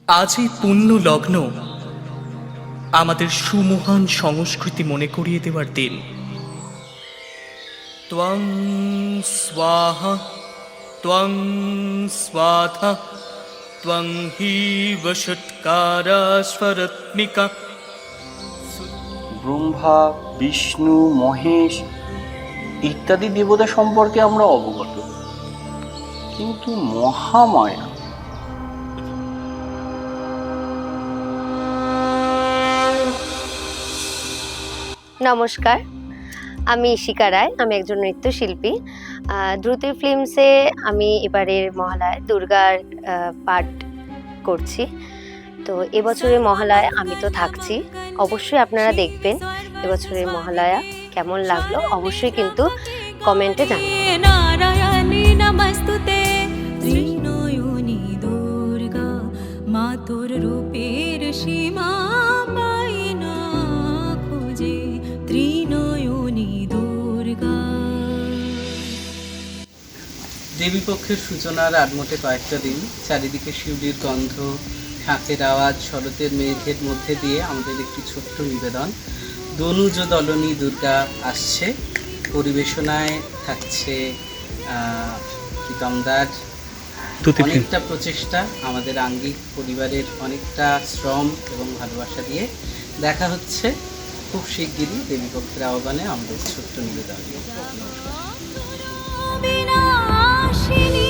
আজ এই পুণ্য লগ্ন আমাদের সুমহান সংস্কৃতি মনে করিয়ে দেওয়ার দিন। ত্বং স্বাহা ত্বং স্বাধা ত্বং হি বষটকারা স্বরত্মিকা। ব্রহ্মা, বিষ্ণু, মহেশ ইত্যাদি দেবতা সম্পর্কে আমরা অবগত, কিন্তু মহামায়া নমস্কার, আমি ইশিকা রায়। আমি একজন নৃত্যশিল্পী। দ্রুতি ফিল্মসে আমি এবারের মহালয়ায় দুর্গার পাঠ করছি। তো এবছরের মহালয়া আমি তো থাকছি, অবশ্যই আপনারা দেখবেন এবছরের মহালয়া কেমন লাগলো অবশ্যই কিন্তু কমেন্টে জানাবেন। নারায়ণী নমস্তুতে ত্রিনয়নী দুর্গা মা তোর রূপের সীমা পাই না খুঁজে ত্রিনয়নী দুর্গা। দেবীপক্ষের সূচনার আডমোটে কয়েকটা দিন, চারিদিকে শিউলির গন্ধ, শাঁখের আওয়াজ, শরতের মেঘের মধ্যে দিয়ে আমাদের একটি ছোট্ট নিবেদন। দনুজ দলনী দুর্গা আসছে, পরিবেশনায় থাকছে প্রীতমদার অনেকটা প্রচেষ্টা, আমাদের আঙ্গিক পরিবারের অনেকটা শ্রম এবং ভালোবাসা দিয়ে দেখা হচ্ছে খুব শিগগিরই দেবীপক্ষের আহ্বানে আমাদের ছোট্ট নিবেদন। নমস্কার। বিনাশিনী